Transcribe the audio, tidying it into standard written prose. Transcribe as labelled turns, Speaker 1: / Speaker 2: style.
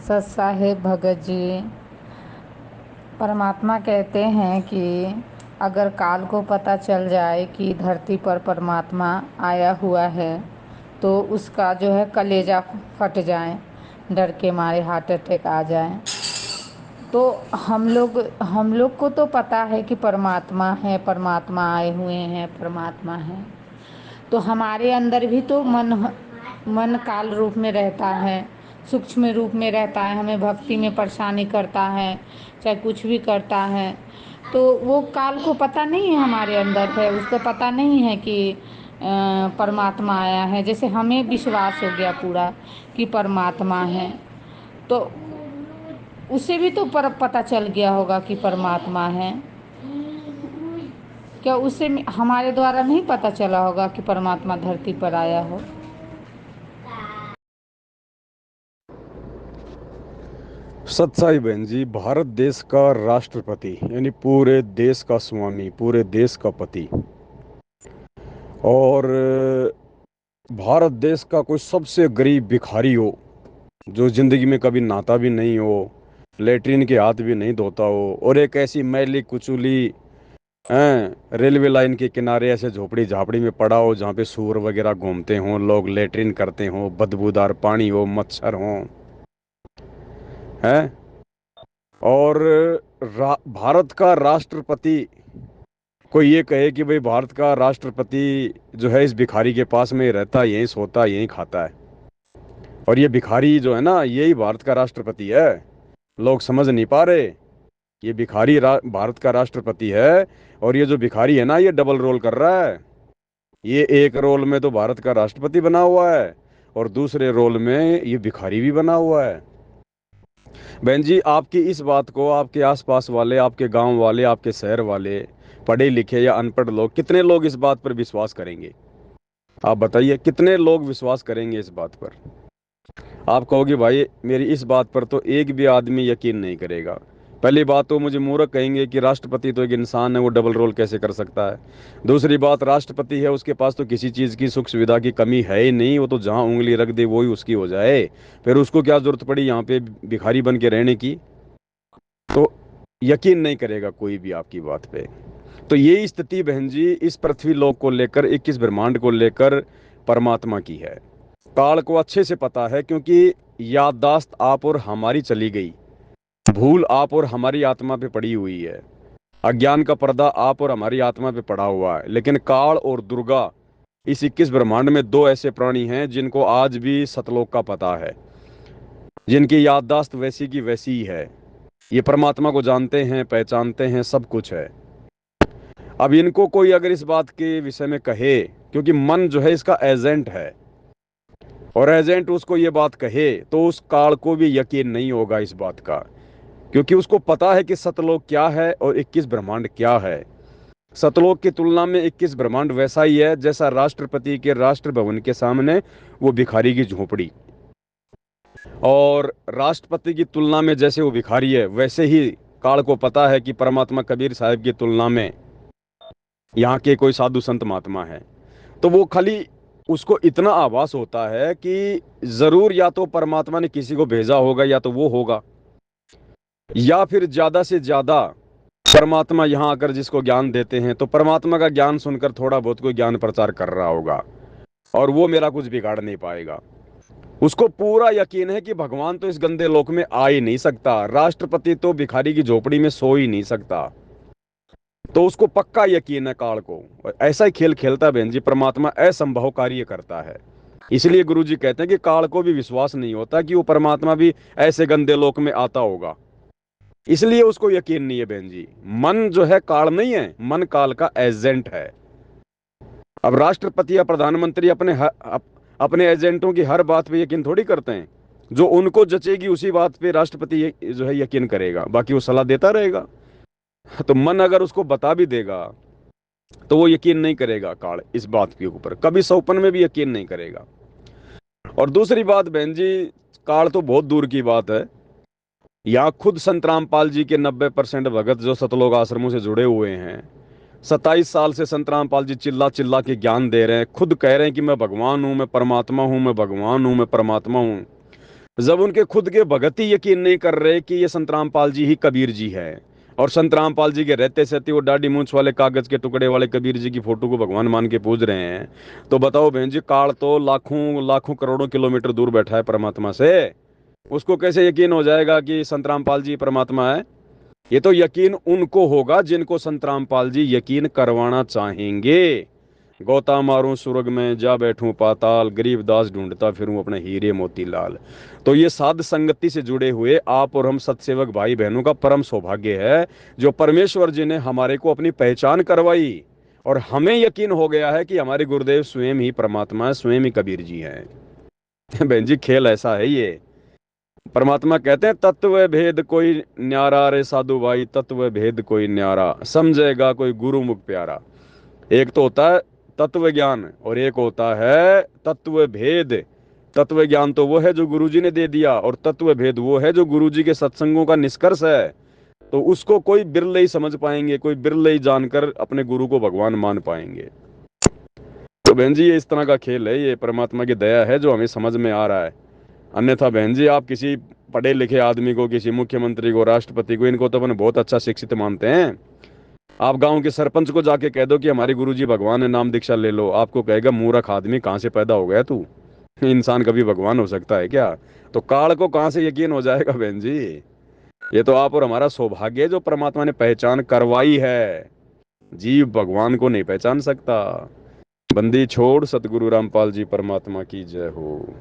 Speaker 1: सत साहेब भगत जी परमात्मा कहते हैं कि अगर काल को पता चल जाए कि धरती पर परमात्मा आया हुआ है तो उसका जो है कलेजा फट जाए, डर के मारे हार्ट अटैक आ जाए। तो हम लोग को तो पता है कि परमात्मा है, परमात्मा आए हुए हैं, परमात्मा है। तो हमारे अंदर भी तो मन काल रूप में रहता है, सूक्ष्म रूप में रहता है, हमें भक्ति में परेशानी करता है, चाहे कुछ भी करता है। तो वो काल को पता नहीं है हमारे अंदर है, उसको पता नहीं है कि परमात्मा आया है। जैसे हमें विश्वास हो गया पूरा कि परमात्मा है, तो उसे भी तो पर पता चल गया होगा कि परमात्मा है। क्या उसे हमारे द्वारा नहीं पता चला होगा कि परमात्मा धरती पर आया हो?
Speaker 2: सत्साई बहन जी, भारत देश का राष्ट्रपति यानी पूरे देश का स्वामी, पूरे देश का पति और भारत देश का कोई सबसे गरीब भिखारी हो जो जिंदगी में कभी नहाता भी नहीं हो, लेटरिन के हाथ भी नहीं धोता हो, और एक ऐसी मैली कुचुली रेलवे लाइन के किनारे ऐसे झोपड़ी झापड़ी में पड़ा हो जहाँ पे सूअर वगैरह घूमते हों, लोग लेटरिन करते हों, बदबूदार पानी हो, मच्छर हों, हैं। और भारत का राष्ट्रपति कोई ये कहे कि भाई भारत का राष्ट्रपति जो है इस भिखारी के पास में रहता है, यहीं सोता है, यहीं खाता है, और ये भिखारी जो है ना यही भारत का राष्ट्रपति है। लोग समझ नहीं पा रहे। ये भिखारी भारत का राष्ट्रपति है, और ये जो भिखारी है ना ये डबल रोल कर रहा है। ये एक रोल में तो भारत का राष्ट्रपति बना हुआ है और दूसरे रोल में ये भिखारी भी बना हुआ है। बहन जी, आपकी इस बात को आपके आसपास वाले, आपके गांव वाले, आपके शहर वाले, पढ़े लिखे या अनपढ़ लोग, कितने लोग इस बात पर विश्वास करेंगे? आप बताइए, कितने लोग विश्वास करेंगे इस बात पर? आप कहोगे भाई मेरी इस बात पर तो एक भी आदमी यकीन नहीं करेगा। पहली बात तो मुझे मूर्ख कहेंगे कि राष्ट्रपति तो एक इंसान है, वो डबल रोल कैसे कर सकता है। दूसरी बात, राष्ट्रपति है, उसके पास तो किसी चीज़ की सुख सुविधा की कमी है ही नहीं, वो तो जहां उंगली रख दे वो ही उसकी हो जाए। फिर उसको क्या जरूरत पड़ी यहाँ पे भिखारी बन के रहने की? तो यकीन नहीं करेगा कोई भी आपकी बात पे। तो ये स्थिति बहन जी इस पृथ्वी लोक को लेकर, 21 ब्रह्मांड को लेकर परमात्मा की है। काल को अच्छे से पता है, क्योंकि याददाश्त आप और हमारी चली गई, भूल आप और हमारी आत्मा पे पड़ी हुई है, अज्ञान का पर्दा आप और हमारी आत्मा पे पड़ा हुआ है। लेकिन काल और दुर्गा, इस 21 ब्रह्मांड में दो ऐसे प्राणी हैं जिनको आज भी सतलोक का पता है, जिनकी याददाश्त वैसी की वैसी ही है। ये परमात्मा को जानते हैं, पहचानते हैं, सब कुछ है। अब इनको कोई अगर इस बात के विषय में कहे, क्योंकि मन जो है इसका एजेंट है, और एजेंट उसको ये बात कहे तो उस काल को भी यकीन नहीं होगा इस बात का, क्योंकि उसको पता है कि सतलोक क्या है और 21 ब्रह्मांड क्या है। सतलोक की तुलना में 21 ब्रह्मांड वैसा ही है जैसा राष्ट्रपति के राष्ट्र भवन के सामने वो भिखारी की झोपड़ी, और राष्ट्रपति की तुलना में जैसे वो भिखारी है, वैसे ही काल को पता है कि परमात्मा कबीर साहब की तुलना में यहाँ के कोई साधु संत महात्मा है। तो वो खाली उसको इतना आभास होता है कि जरूर या तो परमात्मा ने किसी को भेजा होगा, या तो वो होगा, या फिर ज्यादा से ज्यादा परमात्मा यहाँ आकर जिसको ज्ञान देते हैं तो परमात्मा का ज्ञान सुनकर थोड़ा बहुत कोई ज्ञान प्रचार कर रहा होगा, और वो मेरा कुछ बिगाड़ नहीं पाएगा। उसको पूरा यकीन है कि भगवान तो इस गंदे लोक में आ ही नहीं सकता, राष्ट्रपति तो भिखारी की झोपड़ी में सो ही नहीं सकता। तो उसको पक्का यकीन है काल को, और ऐसा ही खेल खेलता है बहन जी, परमात्मा असंभव कार्य करता है। इसलिए गुरु जी कहते हैं कि काल को भी विश्वास नहीं होता कि वो परमात्मा भी ऐसे गंदे लोक में आता होगा, इसलिए उसको यकीन नहीं है बहन जी। मन जो है काल नहीं है, मन काल का एजेंट है। अब राष्ट्रपति या प्रधानमंत्री अपने एजेंटों की हर बात पे यकीन थोड़ी करते हैं। जो उनको जचेगी उसी बात पे राष्ट्रपति जो है यकीन करेगा, बाकी वो सलाह देता रहेगा। तो मन अगर उसको बता भी देगा तो वो यकीन नहीं करेगा काल इस बात के ऊपर, कभी सौपन में भी यकीन नहीं करेगा। और दूसरी बात बहन जी, काल तो बहुत दूर की बात है। यहाँ खुद संत रामपाल जी के 90% भगत जो सतलोक आश्रमों से जुड़े हुए हैं, 27 साल से संत रामपाल जी चिल्ला चिल्ला के ज्ञान दे रहे हैं, खुद कह रहे हैं कि मैं भगवान हूँ, मैं परमात्मा हूँ, मैं भगवान हूँ, मैं परमात्मा हूँ। जब उनके खुद के भगत ही यकीन नहीं कर रहे कि ये संत रामपाल जी ही कबीर जी है, और संत रामपाल जी के रहते सहते वो दाढ़ी मूंछ वाले कागज के टुकड़े वाले कबीर जी की फोटो को भगवान मान के पूज रहे हैं, तो बताओ बहन जी, काल तो लाखों लाखों करोड़ों किलोमीटर दूर बैठा है परमात्मा से, उसको कैसे यकीन हो जाएगा कि संत रामपाल जी परमात्मा है? ये तो यकीन उनको होगा जिनको संत रामपाल जी यकीन करवाना चाहेंगे। गोता मारूं सुरग में, जा बैठूं पाताल, गरीब दास ढूंढता फिरूं अपने हीरे मोती लाल। तो ये साध संगति से जुड़े हुए आप और हम सतसेवक भाई बहनों का परम सौभाग्य है, जो परमेश्वर जी ने हमारे को अपनी पहचान करवाई, और हमें यकीन हो गया है कि हमारे गुरुदेव स्वयं ही परमात्मा है, स्वयं ही कबीर जी हैं। बहन जी, खेल ऐसा है ये। परमात्मा कहते हैं तत्व भेद कोई न्यारा, रे साधु भाई तत्व भेद कोई न्यारा, समझेगा कोई गुरु मुख प्यारा। एक तो होता है तत्व ज्ञान, और एक होता है तत्व भेद। तत्व ज्ञान तो वो है जो गुरुजी ने दे दिया, और तत्व भेद वो है जो गुरुजी के सत्संगों का निष्कर्ष है। तो उसको कोई बिरले ही समझ पाएंगे, कोई बिरले ही जानकर अपने गुरु को भगवान मान पाएंगे। तो बहन जी, ये इस तरह का खेल है, ये परमात्मा की दया है जो हमें समझ में आ रहा है। अन्यथा बहन जी, आप किसी पढ़े लिखे आदमी को, किसी मुख्यमंत्री को, राष्ट्रपति को, इनको तो अपन बहुत अच्छा शिक्षित मानते हैं। आप गांव के सरपंच को जाके कह दो कि हमारे गुरुजी भगवान है, नाम दीक्षा ले लो, आपको कहेगा मूर्ख आदमी, कहाँ से पैदा हो गया तू, इंसान कभी भगवान हो सकता है क्या? तो काल को कहाँ से यकीन हो जाएगा बहन जी? ये तो आप और हमारा सौभाग्य है जो परमात्मा ने पहचान करवाई है। जीव भगवान को नहीं पहचान सकता। बंदी छोड़, सतगुरु रामपाल जी परमात्मा की जय हो।